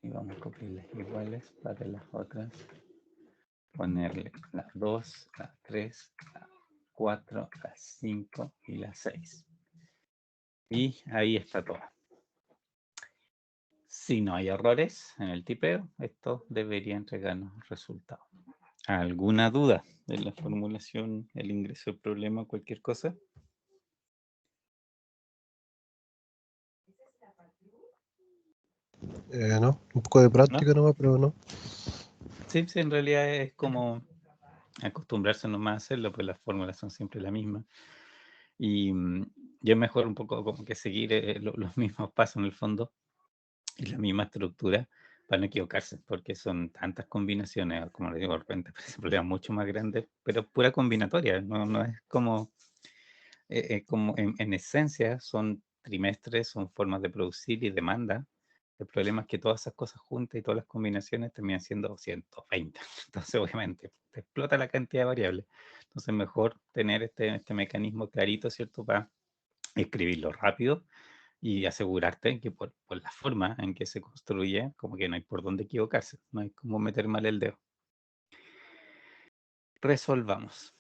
Y vamos a copiarlas iguales para las otras. Ponerle la 2, la 3, la 4, la 5 y la 6. Y ahí está todo. Si no hay errores en el tipeo, esto debería entregarnos resultado. ¿Alguna duda de la formulación, el ingreso del problema, cualquier cosa? No, un poco de ¿No? práctica nomás, pero no. Sí, en realidad es como acostumbrarse nomás a hacerlo, pues las fórmulas son siempre las mismas. Y es mejor un poco como que seguir los mismos pasos en el fondo y la misma estructura para no equivocarse, porque son tantas combinaciones, como les digo, de repente parece un problema mucho más grande, pero pura combinatoria, no es como en esencia son trimestres, son formas de producir y demanda. El problema es que todas esas cosas juntas y todas las combinaciones terminan siendo 120. Entonces, obviamente, te explota la cantidad de variables. Entonces, mejor tener este mecanismo clarito, ¿cierto? Para escribirlo rápido y asegurarte que por la forma en que se construye, como que no hay por dónde equivocarse, no hay como meter mal el dedo. Resolvamos.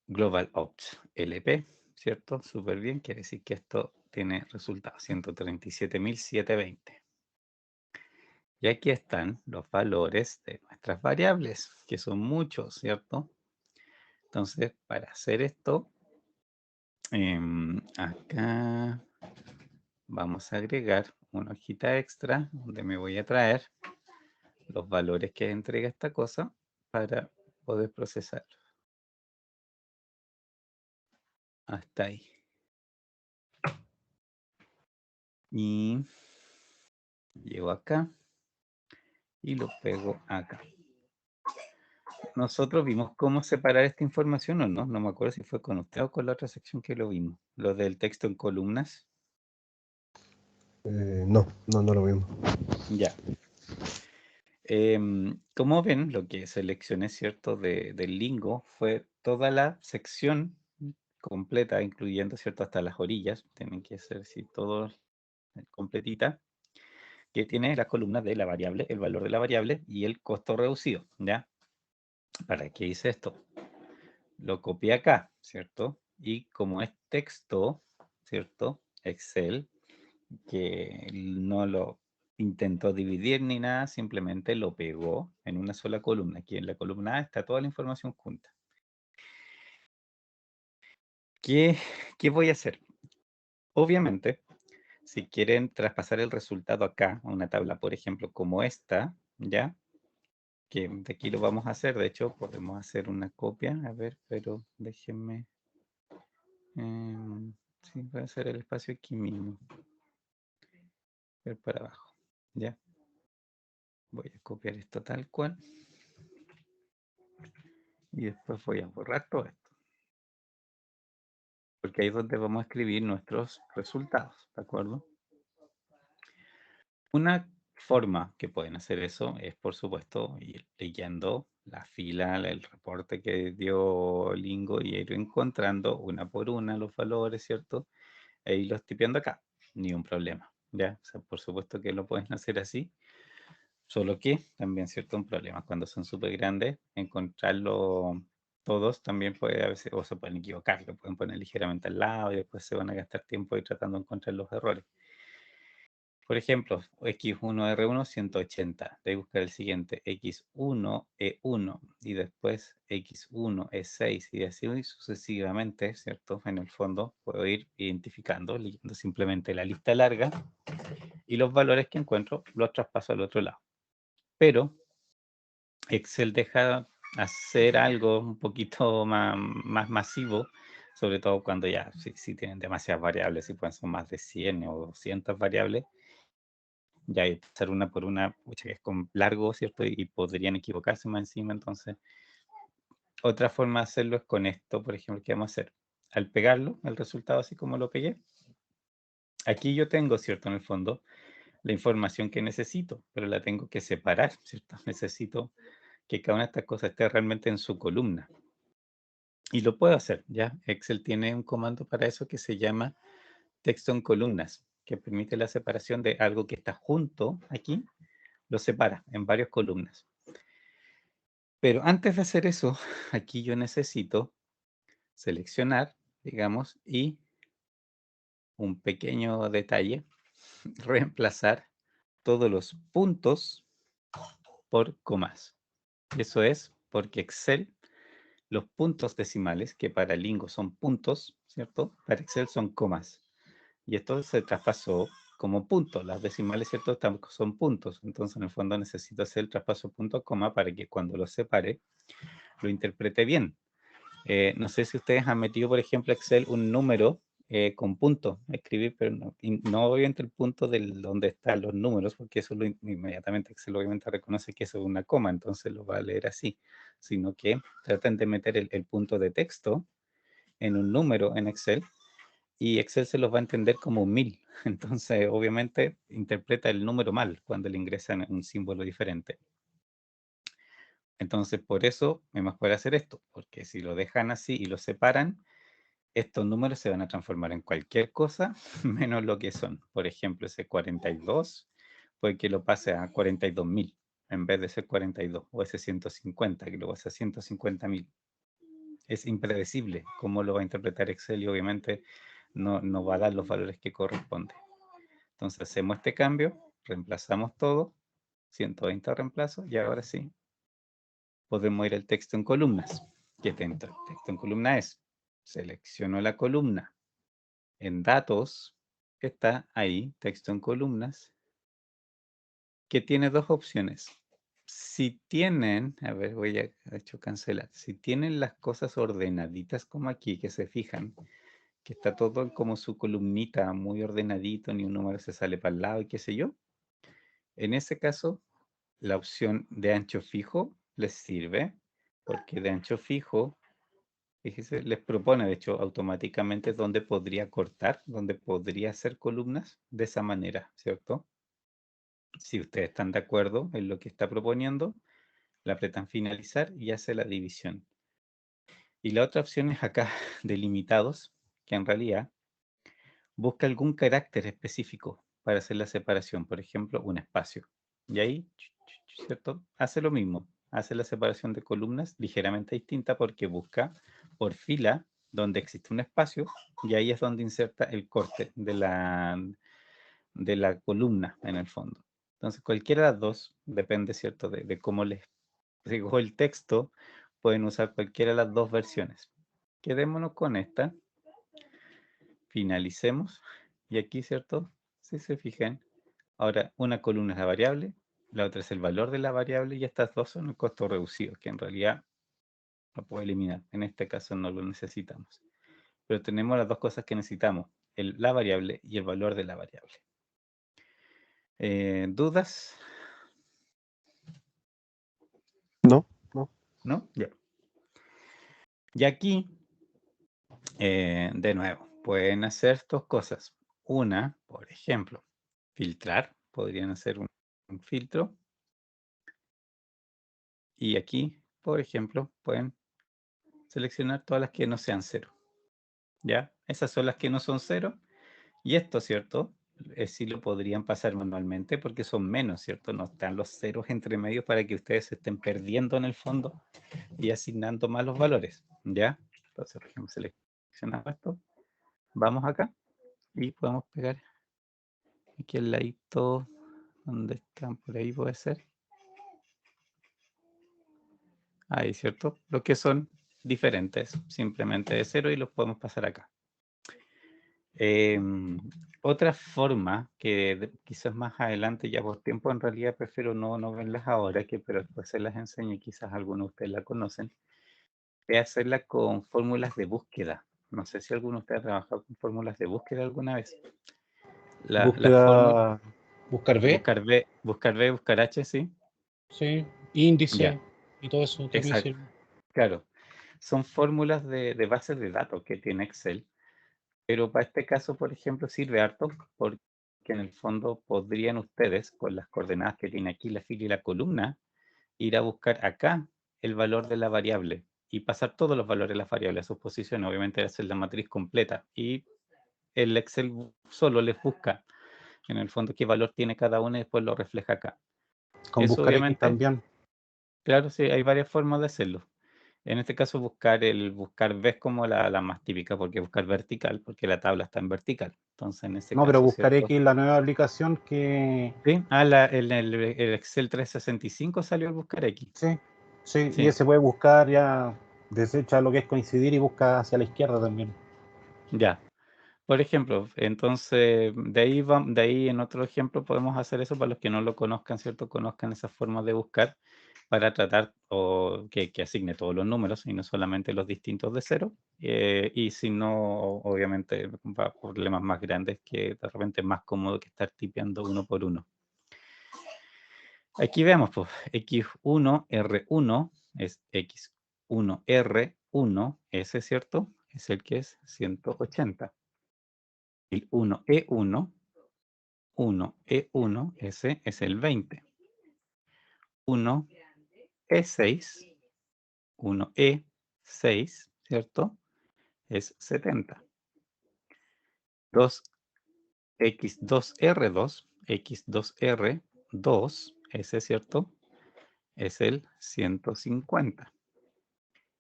Global Opt LP, ¿cierto? Súper bien, quiere decir que esto tiene resultado 137.720. Y aquí están los valores de nuestras variables, que son muchos, ¿cierto? Entonces, para hacer esto, acá vamos a agregar una hojita extra donde me voy a traer los valores que entrega esta cosa para poder procesarlo. Hasta ahí. Y llego acá y lo pego acá. Nosotros vimos cómo separar esta información o no. No me acuerdo si fue con usted o con la otra sección que lo vimos. Lo del texto en columnas. No lo mismo. Ya. Como ven, lo que seleccioné, ¿cierto? Del Lingo fue toda la sección completa, incluyendo, ¿cierto? Hasta las orillas. Tienen que ser, sí, todo completita. Que tiene las columnas de la variable, el valor de la variable y el costo reducido, ¿ya? ¿Para qué hice esto? Lo copié acá, ¿cierto? Y como es texto, ¿cierto? Excel, que no lo intentó dividir ni nada, simplemente lo pegó en una sola columna. Aquí en la columna A está toda la información junta. ¿Qué voy a hacer? Obviamente, si quieren traspasar el resultado acá, a una tabla, por ejemplo, como esta, ¿ya? Que de aquí lo vamos a hacer, de hecho, podemos hacer una copia, a ver, pero déjenme... sí, voy a hacer el espacio aquí mismo. Ver para abajo, ¿ya? Voy a copiar esto tal cual. Y después voy a borrar todo esto. Porque ahí es donde vamos a escribir nuestros resultados, ¿de acuerdo? Una forma que pueden hacer eso es, por supuesto, ir leyendo la fila, el reporte que dio Lingo y ir encontrando una por una los valores, ¿cierto? E irlos tipeando acá, ni un problema, ¿ya? O sea, por supuesto que lo pueden hacer así, solo que también, ¿cierto? Un problema cuando son súper grandes, encontrarlo todos también puede a veces, o se pueden equivocar, lo pueden poner ligeramente al lado y después se van a gastar tiempo ahí tratando de encontrar los errores. Por ejemplo, X1R1 180, de buscar el siguiente X1E1 y después X1E6 y así sucesivamente, ¿cierto? En el fondo puedo ir identificando, leyendo simplemente la lista larga y los valores que encuentro los traspaso al otro lado. Pero Excel deja hacer algo un poquito más masivo, sobre todo cuando ya si tienen demasiadas variables, si pueden ser más de 100 o 200 variables, ya hay que hacer una por una, pucha, que es con largo, ¿cierto? Y podrían equivocarse más encima, entonces otra forma de hacerlo es con esto, por ejemplo, ¿qué vamos a hacer? Al pegarlo, el resultado así como lo pegué, aquí yo tengo, ¿cierto? En el fondo, la información que necesito, pero la tengo que separar, ¿cierto? Necesito que cada una de estas cosas esté realmente en su columna. Y lo puedo hacer, ¿ya? Excel tiene un comando para eso que se llama texto en columnas, que permite la separación de algo que está junto aquí, lo separa en varias columnas. Pero antes de hacer eso, aquí yo necesito seleccionar, digamos, y un pequeño detalle, reemplazar todos los puntos por comas. Eso es porque Excel, los puntos decimales, que para Lingo son puntos, ¿cierto? Para Excel son comas. Y esto se traspasó como puntos. Las decimales, ¿cierto? Son puntos. Entonces, en el fondo necesito hacer el traspaso punto coma para que cuando lo separe, lo interprete bien. No sé si ustedes han metido, por ejemplo, Excel un número con punto, escribir, pero no obviamente el punto del donde están los números, porque eso inmediatamente Excel obviamente reconoce que eso es una coma, entonces lo va a leer así, sino que traten de meter el punto de texto en un número en Excel y Excel se los va a entender como 1000. Entonces, obviamente, interpreta el número mal cuando le ingresan un símbolo diferente. Entonces, por eso es mejor hacer esto, porque si lo dejan así y lo separan, estos números se van a transformar en cualquier cosa menos lo que son. Por ejemplo, ese 42 puede que lo pase a 42.000 en vez de ser 42, o ese 150 que lo pase a 150.000. Es impredecible cómo lo va a interpretar Excel y obviamente no va a dar los valores que corresponden. Entonces hacemos este cambio, reemplazamos todo, 120 reemplazo y ahora sí podemos ir al texto en columnas. ¿Qué texto en columna es? Selecciono la columna. En datos está ahí, texto en columnas, que tiene dos opciones. Si tienen, a ver, voy a hecho cancelar. Si tienen las cosas ordenaditas como aquí, que se fijan, que está todo como su columnita muy ordenadito, ni un número se sale para el lado y qué sé yo. En ese caso, la opción de ancho fijo les sirve, porque de ancho fijo, fíjese, les propone, de hecho, automáticamente dónde podría cortar, dónde podría hacer columnas de esa manera, ¿cierto? Si ustedes están de acuerdo en lo que está proponiendo, le apretan finalizar y hace la división. Y la otra opción es acá, delimitados, que en realidad busca algún carácter específico para hacer la separación, por ejemplo, un espacio. Y ahí, ¿cierto? Hace lo mismo, hace la separación de columnas ligeramente distinta porque busca por fila donde existe un espacio y ahí es donde inserta el corte de la columna en el fondo. Entonces, cualquiera de las dos, depende, ¿cierto?, de cómo les llegó el texto, pueden usar cualquiera de las dos versiones. Quedémonos con esta. Finalicemos. Y aquí, ¿cierto? Si se fijan, ahora una columna es la variable, la otra es el valor de la variable y estas dos son el costo reducido, que en realidad lo puedo eliminar. En este caso no lo necesitamos. Pero tenemos las dos cosas que necesitamos, la variable y el valor de la variable. ¿Dudas? No, no. ¿No? Ya. Y aquí, de nuevo, pueden hacer dos cosas. Una, por ejemplo, filtrar. Podrían hacer un filtro. Y aquí, por ejemplo, pueden seleccionar todas las que no sean 0. ¿Ya? Esas son las que no son 0. Y esto, ¿cierto? Sí lo podrían pasar manualmente porque son menos, ¿cierto? No están los ceros entre medio para que ustedes se estén perdiendo en el fondo y asignando mal los valores. ¿Ya? Entonces, por ejemplo, seleccionamos esto. Vamos acá y podemos pegar aquí al ladito donde están, por ahí puede ser. Ahí, ¿cierto? Los que son diferentes, simplemente de 0 y los podemos pasar acá. Otra forma que quizás más adelante, ya por tiempo, en realidad prefiero no verlas ahora, pero después se las enseño y quizás algunos de ustedes la conocen, es hacerla con fórmulas de búsqueda. No sé si alguno de ustedes ha trabajado con fórmulas de búsqueda alguna vez. La fórmula, Buscar B. Buscar B, buscar H, sí. Sí, índice Ya. y todo eso también Exacto. sirve. Claro. Son fórmulas de bases de datos que tiene Excel. Pero para este caso, por ejemplo, sirve harto porque en el fondo podrían ustedes, con las coordenadas que tiene aquí la fila y la columna, ir a buscar acá el valor de la variable y pasar todos los valores de las variables a sus posiciones. Obviamente hacer la matriz completa y el Excel solo les busca en el fondo qué valor tiene cada uno y después lo refleja acá. Con Eso buscar X obviamente, también. claro, sí, hay varias formas de hacerlo. En este caso buscar B es como la más típica, porque buscar vertical, porque la tabla está en vertical. Entonces en ese No, pero caso, buscar ¿cierto? X, la nueva aplicación que... Sí, el Excel 365 salió el buscar X. Sí, sí, Sí. y ese puede buscar ya, desecha lo que es coincidir y busca hacia la izquierda también. Ya. Por ejemplo, entonces, de ahí en otro ejemplo podemos hacer eso para los que no lo conozcan, ¿cierto? Conozcan esas formas de buscar para tratar o que asigne todos los números y no solamente los distintos de cero. Y si no, obviamente, va a problemas más grandes que de repente es más cómodo que estar tipeando uno por uno. Aquí vemos, pues, X1R1 es X1R1, ese, ¿cierto? Es el que es 180. El 1E1, ese es el 20. 1E6, 1E6, ¿cierto? Es 70. 2X2R2, X2R2, ese, ¿cierto? Es el 150.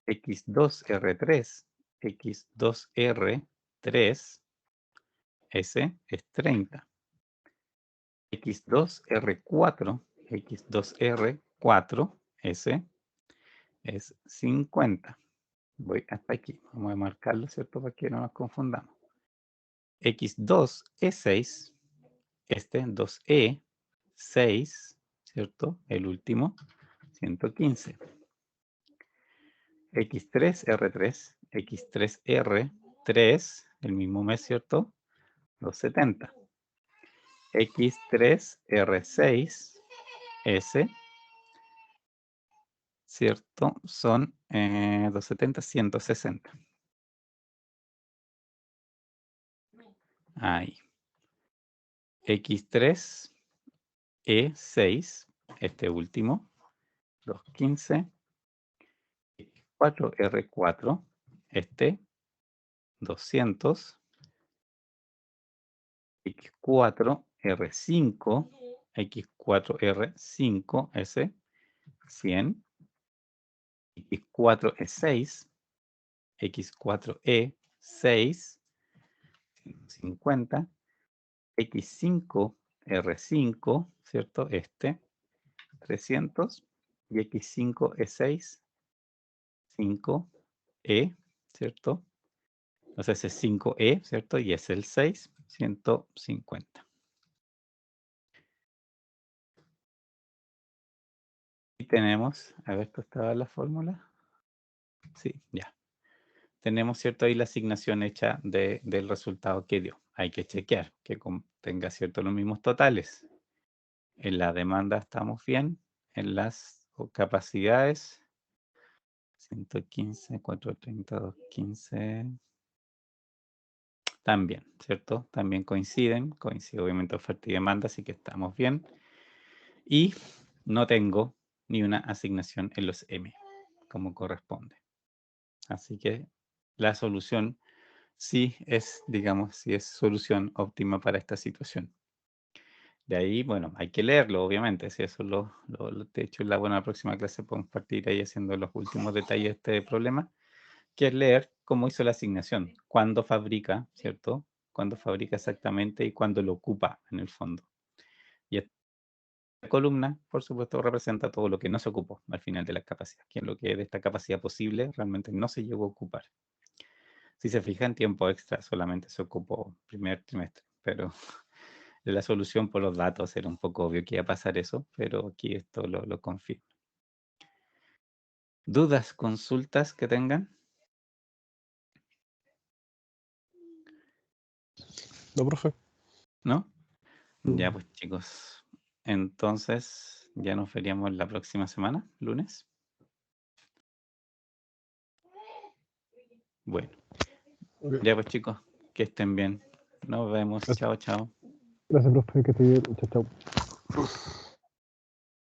X2R3, X2R3, ese es 30. X2R4, X2R4, ese es 50. Voy hasta aquí. Vamos a marcarlo, ¿cierto? Para que no nos confundamos. X2E6, este 2E6, ¿cierto? El último, 115. X3R3, X3R3, el mismo mes, ¿cierto? 270. X3R6, S, ¿cierto? Son 270, 160. Ahí. X3E6, este último, 215. X4R4, este, 200. X4R5, X4R5, ese, 100. X4E6, X4E6, 150. X5R5, ¿cierto? Este, 300. Y X5E6, 5E, ¿cierto? Entonces es 5E, ¿cierto? Y es el 6, 150. Y tenemos, a ver, ¿esto estaba en la fórmula? Sí, ya. Tenemos, ¿cierto? Ahí la asignación hecha del resultado que dio. Hay que chequear que tenga, ¿cierto? Los mismos totales. En la demanda estamos bien. En las capacidades, 115, 430, 215. También, ¿cierto? También coinciden. Coincide obviamente oferta y demanda, así que estamos bien. Y no tengo ni una asignación en los M, como corresponde. Así que la solución sí es, digamos, sí es solución óptima para esta situación. De ahí, bueno, hay que leerlo, obviamente, si eso de hecho, en la próxima clase podemos partir ahí haciendo los últimos detalles de este problema, que es leer cómo hizo la asignación, cuándo fabrica, ¿cierto? Cuándo fabrica exactamente y cuándo lo ocupa en el fondo. Y esta columna, por supuesto, representa todo lo que no se ocupó al final de la capacidad, que es lo que de esta capacidad posible realmente no se llegó a ocupar. Si se fija en tiempo extra, solamente se ocupó primer trimestre, pero la solución por los datos era un poco obvio que iba a pasar eso, pero aquí esto lo confirma. ¿Dudas, consultas que tengan? No, profe. ¿No? Ya pues chicos, entonces ya nos veríamos la próxima semana, lunes. Bueno, Ok. ya pues chicos, que estén bien. Nos vemos. Chao, chao. Gracias, profe, que esté bien. Chao, chao.